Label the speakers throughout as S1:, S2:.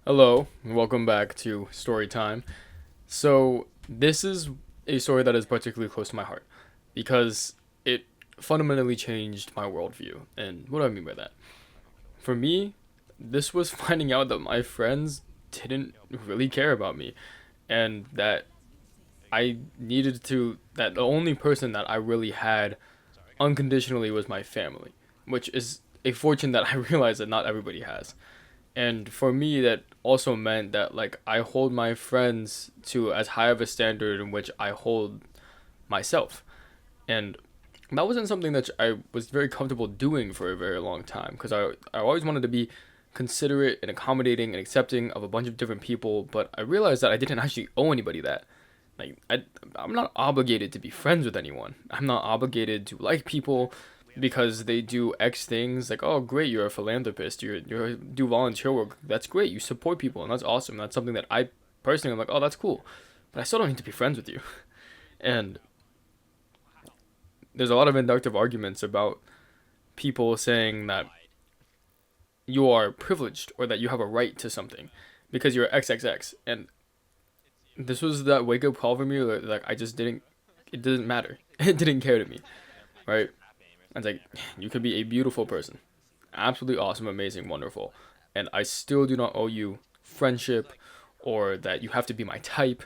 S1: Hello, and welcome back to Story Time. So, this is a story that is particularly close to my heart because it fundamentally changed my worldview. And what do I mean by that? For me, this was finding out that my friends didn't really care about me and that that the only person that I really had unconditionally was my family, which is a fortune that I realize that not everybody has. And for me, that also meant that like I hold my friends to as high of a standard in which I hold myself. And that wasn't something that I was very comfortable doing for a very long time because I always wanted to be considerate and accommodating and accepting of a bunch of different people, but I realized that I didn't actually owe anybody that. I'm not obligated to be friends with anyone. I'm not obligated to like people because they do X things. Like, oh, great, you're a philanthropist. You do volunteer work. That's great. You support people, and that's awesome. That's something that I personally am like, oh, that's cool. But I still don't need to be friends with you. And there's a lot of inductive arguments about people saying that you are privileged or that you have a right to something because you're XXX. And this was that wake up call for me. Like I just didn't. It didn't matter. It didn't care to me, right? And it's like you could be a beautiful person, absolutely awesome, amazing, wonderful, and I still do not owe you friendship, or that you have to be my type,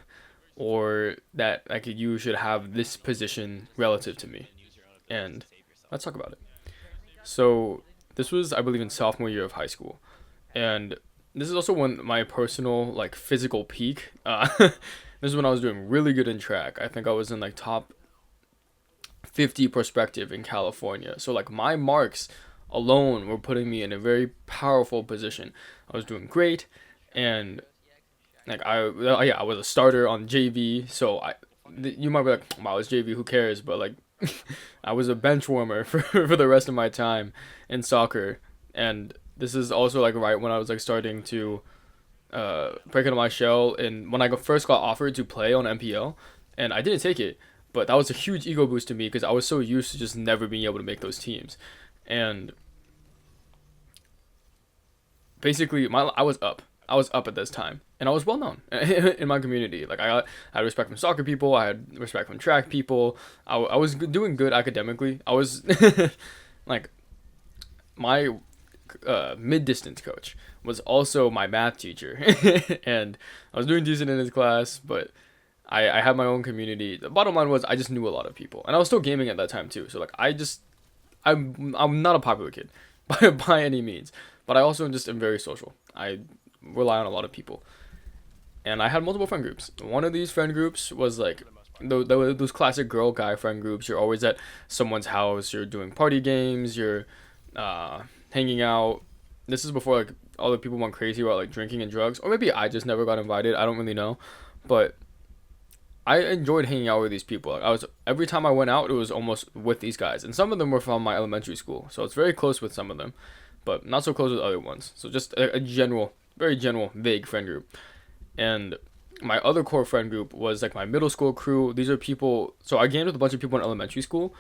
S1: or that like you should have this position relative to me. And let's talk about it. So this was, I believe, in sophomore year of high school, and this is also when my personal like physical peak. This is when I was doing really good in track. I think I was in like top 50 perspective in California. So like my marks alone were putting me in a very powerful position. I was doing great, and like yeah, I was a starter on JV. So you might be like, wow, it's JV, who cares? But like I was a bench warmer for the rest of my time in soccer. And this is also like right when I was like starting to break out of my shell, and when I first got offered to play on MPL, and I didn't take it, but that was a huge ego boost to me because I was so used to just never being able to make those teams. And basically, I was up. I was up at this time, and I was well known in my community. Like I had respect from soccer people. I had respect from track people. I was doing good academically. I was like my mid distance coach was also my math teacher, and I was doing decent in his class. But I had my own community. The bottom line was I just knew a lot of people, and I was still gaming at that time too. So like I'm not a popular kid by any means, but I also just am very social. I rely on a lot of people, and I had multiple friend groups. One of these friend groups was like those classic girl guy friend groups. You're always at someone's house. You're doing party games. You're hanging out. This is before like all the people went crazy about like drinking and drugs, or maybe I just never got invited. I don't really know, but I enjoyed hanging out with these people. Like I was every time I went out, it was almost with these guys, and some of them were from my elementary school, so it's very close with some of them, but not so close with other ones. So just a general, very general, vague friend group. And my other core friend group was like my middle school crew. These are people. So I gamed with a bunch of people in elementary school,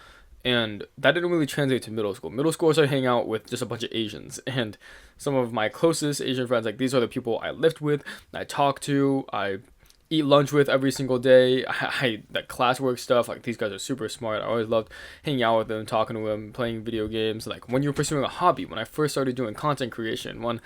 S1: and that didn't really translate to middle school. Middle school, I started hanging out with just a bunch of Asians, and some of my closest Asian friends. Like these are the people I lived with, I talked to, I eat lunch with every single day. That classwork stuff, like these guys are super smart. I always loved hanging out with them, talking to them, playing video games. Like when you're pursuing a hobby, when I first started doing content creation, when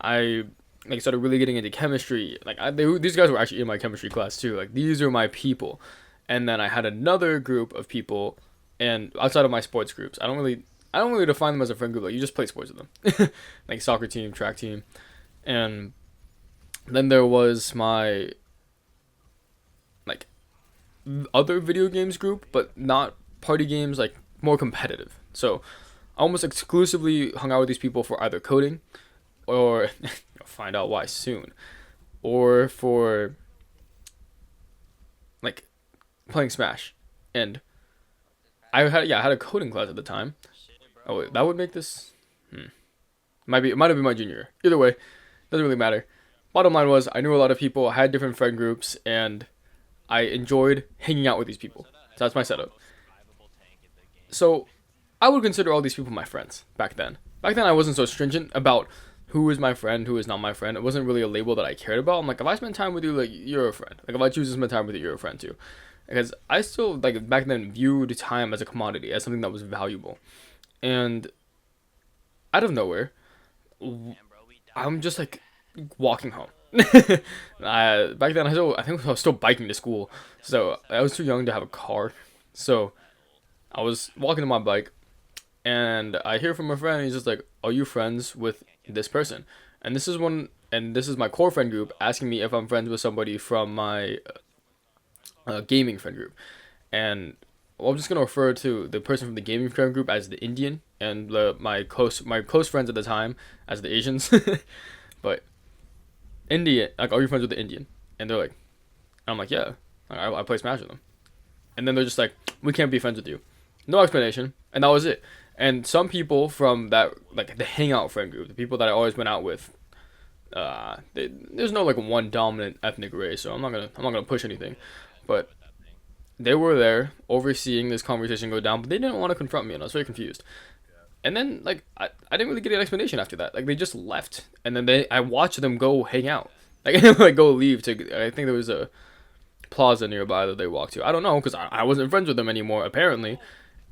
S1: I like started really getting into chemistry, like these guys were actually in my chemistry class too. Like these are my people. And then I had another group of people, and outside of my sports groups, I don't really define them as a friend group. Like you just play sports with them, like soccer team, track team, and then there was my like other video games group, but not party games, like more competitive. So I almost exclusively hung out with these people for either coding, or you'll find out why soon, or for like playing Smash. And I had a coding class at the time. Oh wait, that would make this it might have been my junior year. Either way, doesn't really matter. Bottom line was I knew a lot of people, I had different friend groups, and I enjoyed hanging out with these people. So that's my setup. So I would consider all these people my friends back then. Back then I wasn't so stringent about who is my friend, who is not my friend. It wasn't really a label that I cared about. I'm like, if I spend time with you, like, you're a friend. Like, if I choose to spend time with you, you're a friend too. Because I still, like, back then viewed time as a commodity, as something that was valuable. And out of nowhere, I'm just like walking home. Back then, I think I was still biking to school, so I was too young to have a car. So I was walking to my bike, and I hear from a friend. He's just like, "Are you friends with this person?" And this is my core friend group asking me if I'm friends with somebody from my gaming friend group. And well, I'm just gonna refer to the person from the gaming friend group as the Indian, and my close friends at the time as the Asians. But Indian, like, are you friends with the Indian? And they're like, I'm like, yeah, I play Smash with them. And then they're just like, we can't be friends with you. No explanation, and that was it. And some people from that, like, the hangout friend group, the people that I always went out with, there's no like one dominant ethnic race, so I'm not gonna push anything, but they were there overseeing this conversation go down, but they didn't want to confront me, and I was very confused. And then, like, I didn't really get an explanation after that. Like, they just left, and then I watched them go hang out, like, like, go leave to. I think there was a plaza nearby that they walked to. I don't know, because I wasn't friends with them anymore apparently,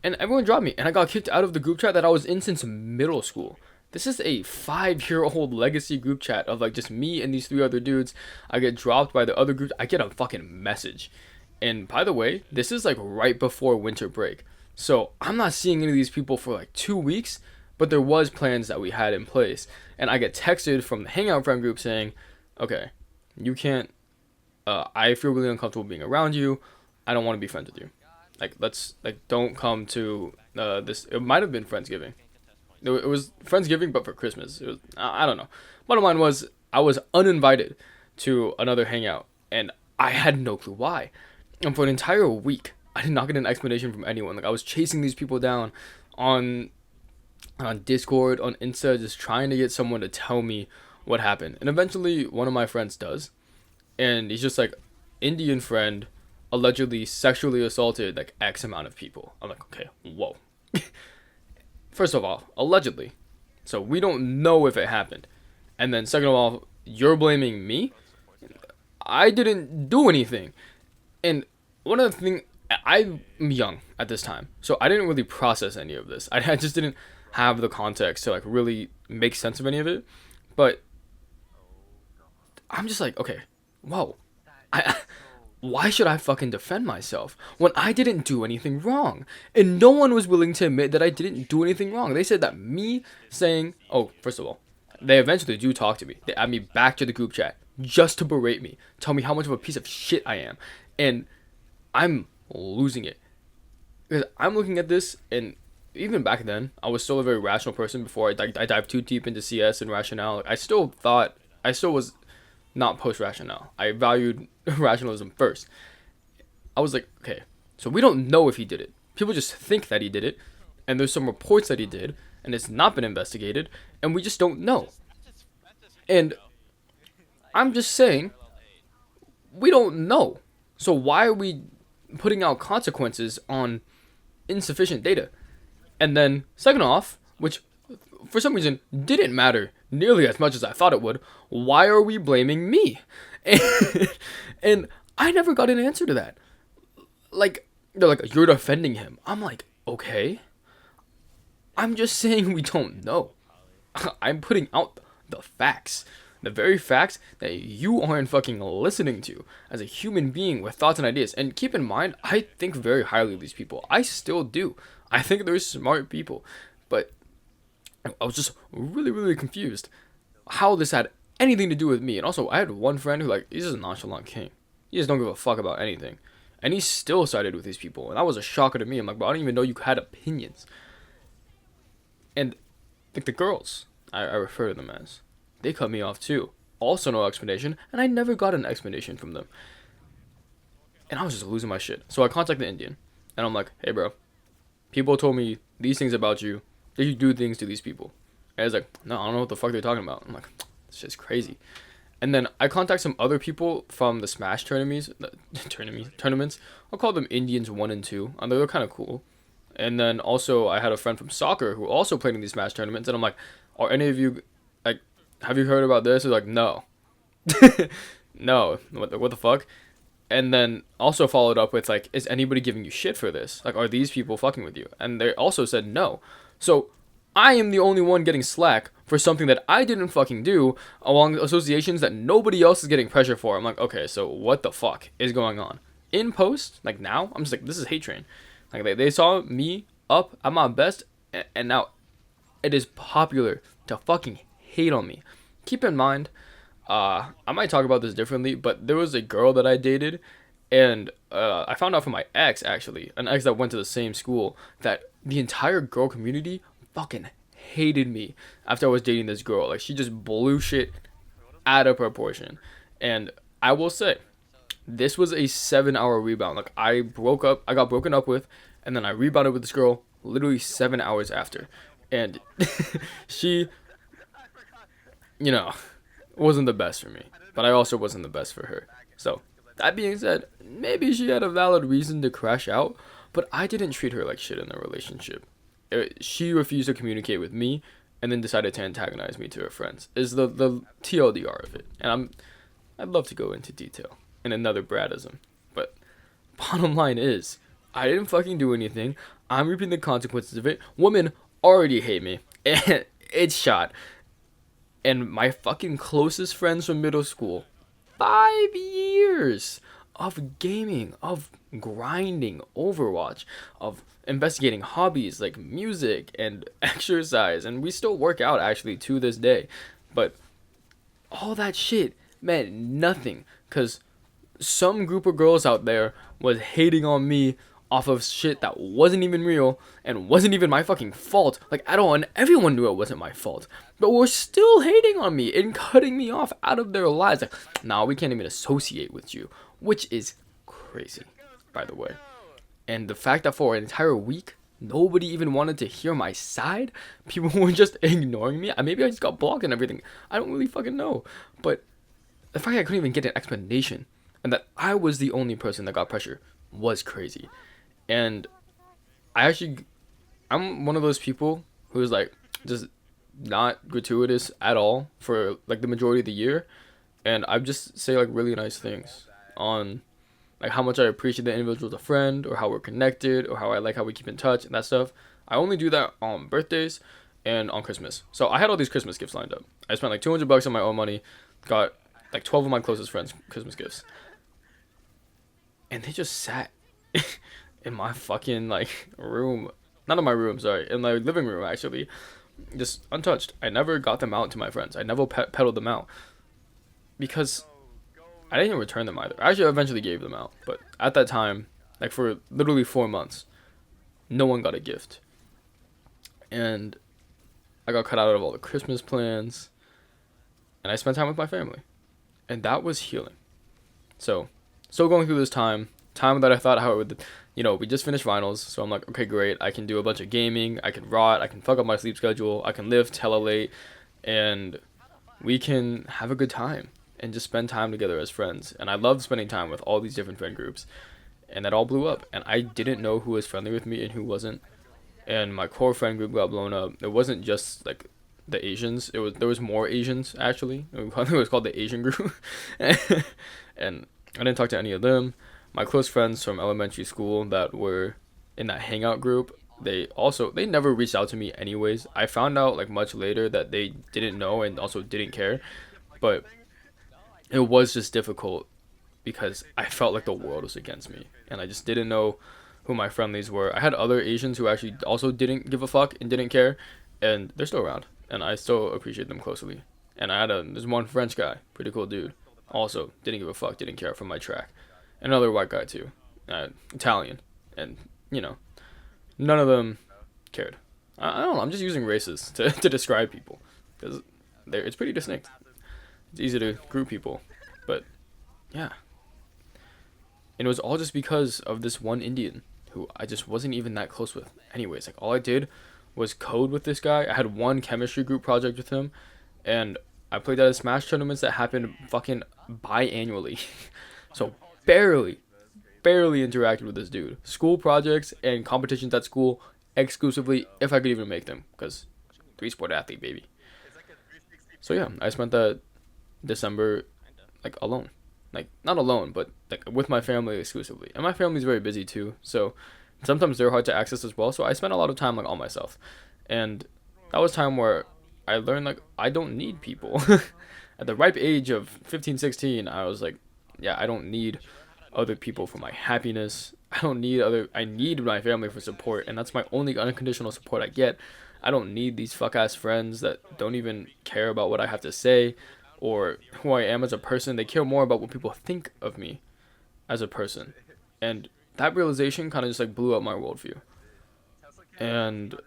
S1: and everyone dropped me, and I got kicked out of the group chat that I was in since middle school. This is a 5-year-old legacy group chat of, like, just me and these 3 other dudes. I get dropped by the other groups. I get a fucking message. And by the way, this is like right before winter break. So I'm not seeing any of these people for like 2 weeks, but there was plans that we had in place. And I get texted from the hangout friend group saying, okay, you can't, I feel really uncomfortable being around you. I don't want to be friends with you. Like, don't come to this. It might have been Friendsgiving. It was Friendsgiving, but for Christmas. It was, I don't know. Bottom line was, I was uninvited to another hangout, and I had no clue why. And for an entire week, I did not get an explanation from anyone. Like, I was chasing these people down on Discord, on Insta, just trying to get someone to tell me what happened. And eventually, one of my friends does, and he's just like, Indian friend allegedly sexually assaulted like X amount of people. I'm like, okay, whoa. First of all, allegedly, so we don't know if it happened. And then second of all, you're blaming me. I didn't do anything. And one of the things, I'm young at this time, so I didn't really process any of this. I just didn't have the context to like really make sense of any of it. But I'm just like, okay, whoa, why should I fucking defend myself when I didn't do anything wrong? And no one was willing to admit that I didn't do anything wrong. They said that me saying, oh, first of all, they eventually do talk to me. They add me back to the group chat just to berate me, tell me how much of a piece of shit I am. And I'm losing it. Because I'm looking at this, and even back then, I was still a very rational person before I dived too deep into CS and rationale. Like, I still was not post-rationale. I valued rationalism first. I was like, okay, so we don't know if he did it. People just think that he did it, and there's some reports that he did, and it's not been investigated, and we just don't know. And I'm just saying, we don't know. So why are we putting out consequences on insufficient data? And then, second off, which for some reason didn't matter nearly as much as I thought it would, why are we blaming me? And I never got an answer to that. Like, they're like, you're defending him. I'm like, okay. I'm just saying we don't know. I'm putting out the facts. The very facts that you aren't fucking listening to as a human being with thoughts and ideas. And keep in mind, I think very highly of these people. I still do. I think they're smart people. But I was just really, really confused how this had anything to do with me. And also, I had one friend who, like, he's just a nonchalant king. He just don't give a fuck about anything. And he still sided with these people. And that was a shocker to me. I'm like, bro, I didn't even know you had opinions. And, like, the girls, I refer to them as, they cut me off too. Also no explanation, and I never got an explanation from them. And I was just losing my shit. So I contacted the Indian, and I'm like, hey bro, people told me these things about you, that you do things to these people. And he's like, no, I don't know what the fuck they're talking about. I'm like, this shit's crazy. And then I contact some other people from the Smash tournaments. I'll call them Indians 1 and 2. And they're kind of cool. And then also I had a friend from soccer who also played in these Smash tournaments, and I'm like, are any of you, like, have you heard about this? It's like, no. No, what the fuck? And then also followed up with like, is anybody giving you shit for this? Like, are these people fucking with you? And they also said no. So I am the only one getting slack for something that I didn't fucking do along associations that nobody else is getting pressure for. I'm like, okay, so what the fuck is going on? In post, like now, I'm just like, this is hate train. Like they saw me up at my best, and now it is popular to fucking hate on me. Keep in mind, I might talk about this differently, but there was a girl that I dated, and I found out from my ex, actually, an ex that went to the same school, that the entire girl community fucking hated me after I was dating this girl. Like, she just blew shit out of proportion. And I will say, this was a 7-hour rebound. Like, I got broken up with, and then I rebounded with this girl literally 7 hours after. And she, you know, wasn't the best for me, but I also wasn't the best for her. So that being said, maybe she had a valid reason to crash out, but I didn't treat her like shit in the relationship. She refused to communicate with me, and then decided to antagonize me to her friends. Is the TLDR of it, and I'd love to go into detail in another Bradism, but bottom line is, I didn't fucking do anything. I'm reaping the consequences of it. Women already hate me, and it's shot. And my fucking closest friends from middle school, 5 years of gaming, of grinding Overwatch, of investigating hobbies like music and exercise, and we still work out actually to this day. But all that shit meant nothing, because some group of girls out there was hating on me off of shit that wasn't even real and wasn't even my fucking fault. Like, at all, and everyone knew it wasn't my fault. But were still hating on me and cutting me off out of their lives. Like, nah, we can't even associate with you. Which is crazy, by the way. And the fact that for an entire week, nobody even wanted to hear my side. People were just ignoring me. Maybe I just got blocked and everything. I don't really fucking know. But the fact that I couldn't even get an explanation, and that I was the only person that got pressure, was crazy. And I'm one of those people who's like just not gratuitous at all for like the majority of the year, and I just say like really nice things on like how much I appreciate the individual as a friend, or how we're connected, or how I like how we keep in touch and that stuff. I only do that on birthdays and on Christmas. So I had all these Christmas gifts lined up. I spent like $200 on my own money, got like 12 of my closest friends Christmas gifts, and they just sat in my fucking like room, not in my room, sorry, in my living room actually, just untouched. I never got them out to my friends. I never peddled them out because I didn't even return them either. I actually eventually gave them out, but at that time, like for literally 4 months, no one got a gift, and I got cut out of all the Christmas plans, and I spent time with my family, and that was healing. So, still going through this time that I thought how it would, we just finished finals, so I'm like, okay, great, I can do a bunch of gaming, I can rot, I can fuck up my sleep schedule, I can lift hella late, and we can have a good time and just spend time together as friends. And I loved spending time with all these different friend groups, and that all blew up, and I didn't know who was friendly with me and who wasn't, and my core friend group got blown up. It wasn't just like the Asians, there was more Asians actually. It was called the Asian group. And I didn't talk to any of them. My close friends from elementary school that were in that hangout group, they never reached out to me anyways. I found out like much later that they didn't know and also didn't care, but it was just difficult because I felt like the world was against me, and I just didn't know who my friendlies were. I had other Asians who actually also didn't give a fuck and didn't care, and they're still around, and I still appreciate them closely. And there's one French guy, pretty cool dude, also didn't give a fuck, didn't care for my track. Another white guy too, Italian, and none of them cared. I don't know, I'm just using races to describe people, because it's pretty distinct. It's easy to group people, but yeah. And it was all just because of this one Indian who I just wasn't even that close with. Anyways, like all I did was code with this guy. I had one chemistry group project with him, and I played at Smash tournaments that happened fucking biannually. So barely interacted with this dude. School projects and competitions at school exclusively, if I could even make them, because 3-sport athlete, baby. So yeah, I spent that December like alone, like not alone, but like with my family exclusively. And my family's very busy too, so sometimes they're hard to access as well. So I spent a lot of time like on myself, and that was time where I learned like I don't need people. At the ripe age of 15, 16, I was like, yeah, I don't need other people for my happiness. I need my family for support, and that's my only unconditional support I get. I don't need these fuck ass friends that don't even care about what I have to say or who I am as a person. They care more about what people think of me as a person. And that realization kind of just like blew up my worldview. And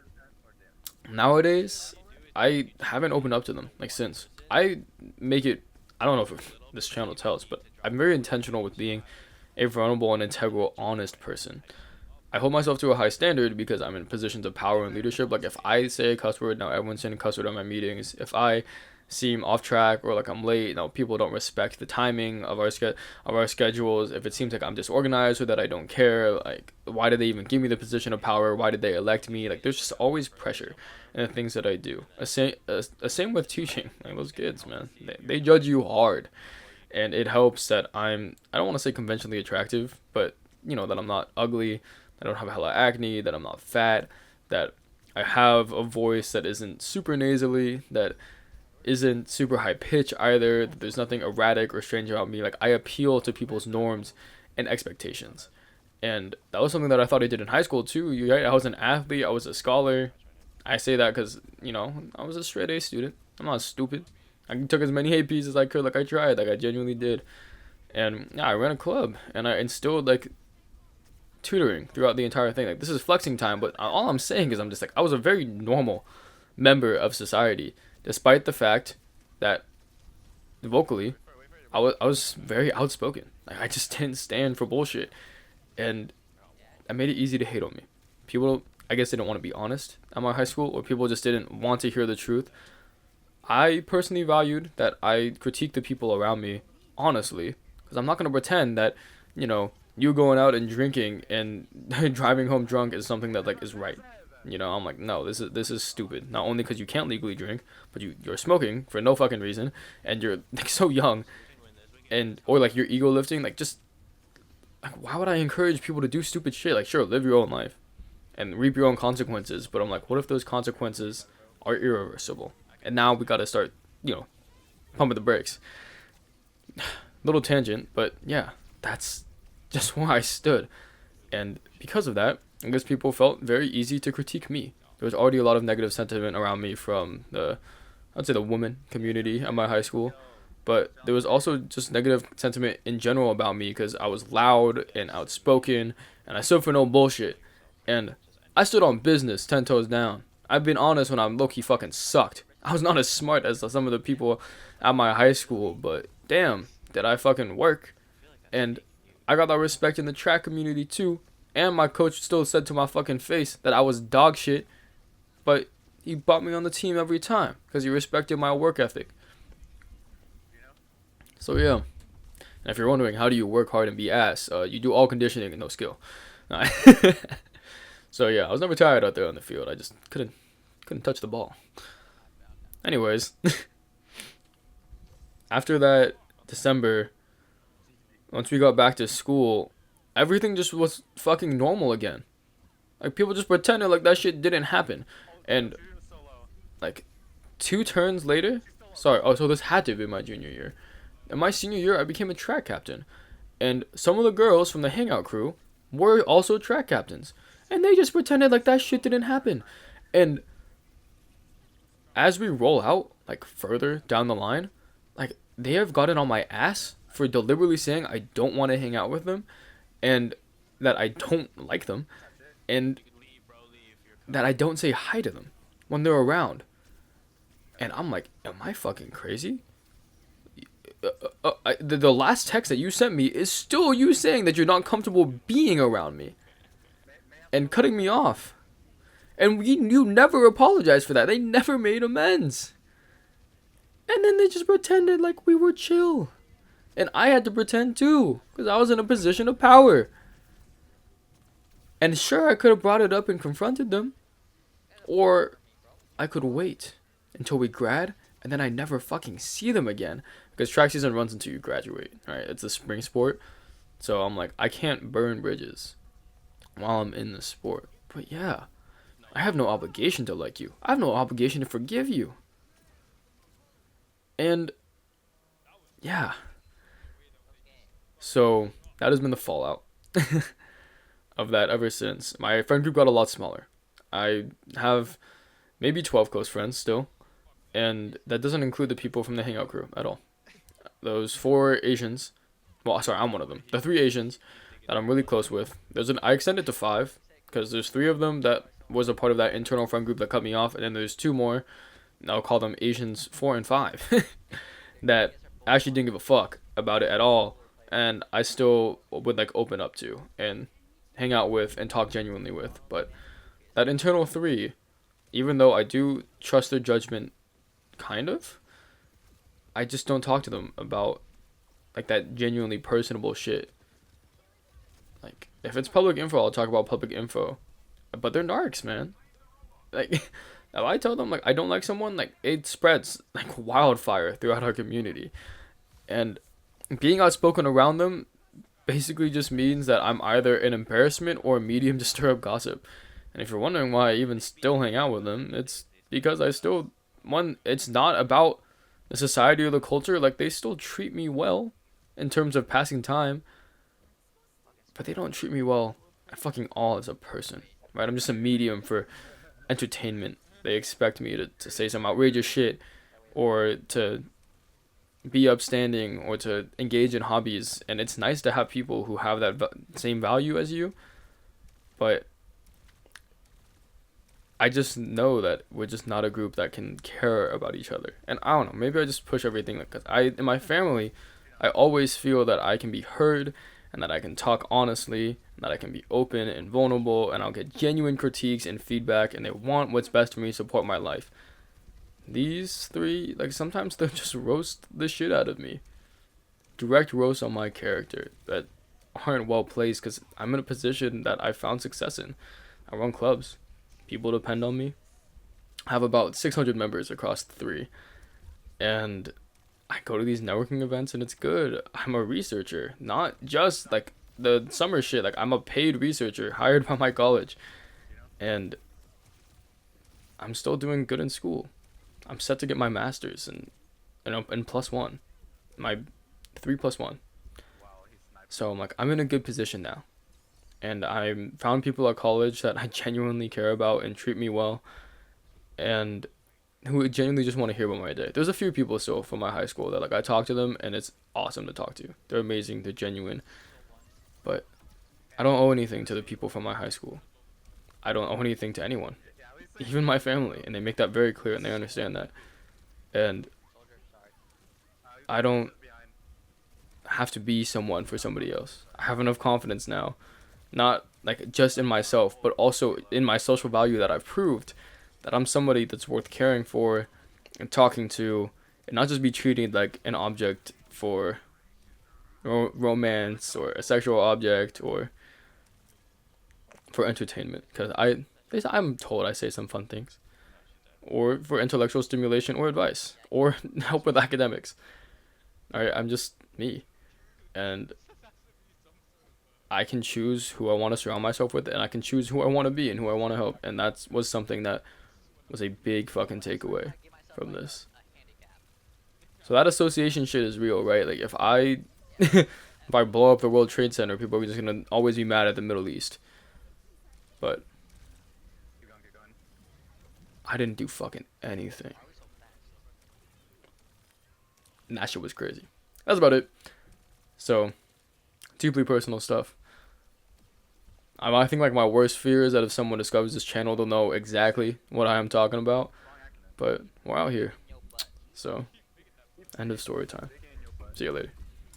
S1: nowadays, I haven't opened up to them like since. I make it, I don't know if this channel tells, but I'm very intentional with being a vulnerable and integral, honest person. I hold myself to a high standard because I'm in positions of power and leadership. Like if I say a cuss word, now everyone's saying a cuss word on my meetings. If I seem off track or like I'm late, now people don't respect the timing of our schedules. If it seems like I'm disorganized or that I don't care, like why did they even give me the position of power? Why did they elect me? Like there's just always pressure in the things that I do. Same with teaching. Like those kids, man, they judge you hard, and it helps that I don't want to say conventionally attractive, but you know that I'm not ugly. I don't have hella acne, that I'm not fat, that I have a voice that isn't super nasally, that isn't super high pitch either, that there's nothing erratic or strange about me. Like I appeal to people's norms and expectations. And that was something that I thought I did in high school too. Right? I was an athlete, I was a scholar. I say that because, you know, I was a straight A student. I'm not stupid. I took as many APs as I could, like I tried, like I genuinely did. And yeah, I ran a club and I instilled like tutoring throughout the entire thing. Like this is flexing time, but all I'm saying is I'm just like I was a very normal member of society, despite the fact that vocally I was very outspoken. Like I just didn't stand for bullshit, and I made it easy to hate on me. People, I guess, didn't want to be honest at my high school, or people just didn't want to hear the truth. I personally valued that I critique the people around me honestly, because I'm not gonna pretend that, you know, you going out and drinking and driving home drunk is something that like is right. You know, I'm like, no, this is stupid. Not only because you can't legally drink, but you're smoking for no fucking reason, and you're like so young, and or like you're ego lifting. Like just like why would I encourage people to do stupid shit? Like sure, live your own life and reap your own consequences. But I'm like, what if those consequences are irreversible? And now we got to start, you know, pumping the brakes. Little tangent, but yeah, that's just where I stood. And because of that, I guess people felt very easy to critique me. There was already a lot of negative sentiment around me from I'd say the woman community at my high school. But there was also just negative sentiment in general about me because I was loud and outspoken and I stood for no bullshit. And I stood on business 10 toes down. I've been honest when I'm low-key fucking sucked. I was not as smart as some of the people at my high school, but damn, did I fucking work. And I got that respect in the track community too. And my coach still said to my fucking face that I was dog shit, but he brought me on the team every time because he respected my work ethic. So yeah. And if you're wondering how do you work hard and be ass, you do all conditioning and no skill. So yeah, I was never tired out there on the field. I just couldn't touch the ball. Anyways, after that December, once we got back to school, everything just was fucking normal again. Like people just pretended like that shit didn't happen. And like 2 turns later, so this had to be my junior year. In my senior year, I became a track captain. And some of the girls from the hangout crew were also track captains. And they just pretended like that shit didn't happen. And as we roll out, like further down the line, like they have gotten on my ass for deliberately saying I don't want to hang out with them and that I don't like them and that I don't say hi to them when they're around. And I'm like, am I fucking crazy? The last text that you sent me is still you saying that you're not comfortable being around me and cutting me off. And you never apologized for that. They never made amends. And then they just pretended like we were chill. And I had to pretend too, because I was in a position of power. And sure, I could have brought it up and confronted them. Or I could wait until we grad and then I never fucking see them again because track season runs until you graduate, right? It's a spring sport, so I'm like, I can't burn bridges while I'm in the sport. But yeah, I have no obligation to like you. I have no obligation to forgive you. And yeah, so that has been the fallout of that ever since. My friend group got a lot smaller. I have maybe 12 close friends still, and that doesn't include the people from the hangout crew at all. Those 4 Asians, well, sorry, I'm one of them. The 3 Asians that I'm really close with. I extended to 5 because there's 3 of them that was a part of that internal friend group that cut me off, and then there's 2 more. And I'll call them Asians 4 and 5 that actually didn't give a fuck about it at all, and I still would like open up to and hang out with and talk genuinely with. But that internal 3, even though I do trust their judgment, kind of, I just don't talk to them about like that genuinely personable shit. Like, if it's public info, I'll talk about public info. But they're narcs, man. Like, if I tell them, like, I don't like someone, like, it spreads like wildfire throughout our community. And being outspoken around them basically just means that I'm either an embarrassment or a medium to stir up gossip. And if you're wondering why I even still hang out with them, it's because I still, it's not about the society or the culture. Like, they still treat me well in terms of passing time, but they don't treat me well at fucking all as a person, right? I'm just a medium for entertainment. They expect me to say some outrageous shit, or to be upstanding, or to engage in hobbies, and it's nice to have people who have that same value as you, but I just know that we're just not a group that can care about each other. And I don't know, maybe I just push everything, because in my family, I always feel that I can be heard, and that I can talk honestly, and that I can be open and vulnerable, and I'll get genuine critiques and feedback, and they want what's best for me to support my life. These 3, like, sometimes they'll just roast the shit out of me. Direct roast on my character that aren't well placed, because I'm in a position that I found success in. I run clubs. People depend on me. I have about 600 members across 3. And I go to these networking events, and it's good. I'm a researcher, not just like the summer shit. Like, I'm a paid researcher hired by my college, and I'm still doing good in school. I'm set to get my master's in +1, my 3+1. So I'm like, I'm in a good position now, and I found people at college that I genuinely care about and treat me well, and who genuinely just want to hear about my day. There's a few people still from my high school that, like, I talk to them, and it's awesome to talk to. They're amazing, they're genuine. But I don't owe anything to the people from my high school. I don't owe anything to anyone, even my family, and they make that very clear, and they understand that. And I don't have to be someone for somebody else. I have enough confidence now, not like just in myself, but also in my social value that I've proved that I'm somebody that's worth caring for and talking to, and not just be treated like an object for romance, or a sexual object, or for entertainment. Because I'm told I say some fun things, or for intellectual stimulation or advice, or help with academics. Alright, I'm just me, and I can choose who I want to surround myself with, and I can choose who I want to be and who I want to help. And that was something that was a big fucking takeaway from this. So that association shit is real, right? Like, if I if I blow up the World Trade Center, people are just gonna always be mad at the Middle East. But I didn't do fucking anything. And that shit was crazy. That's about it. So, deeply personal stuff. I think, like, my worst fear is that if someone discovers this channel, they'll know exactly what I am talking about. But we're out here. So, end of story time. See you later.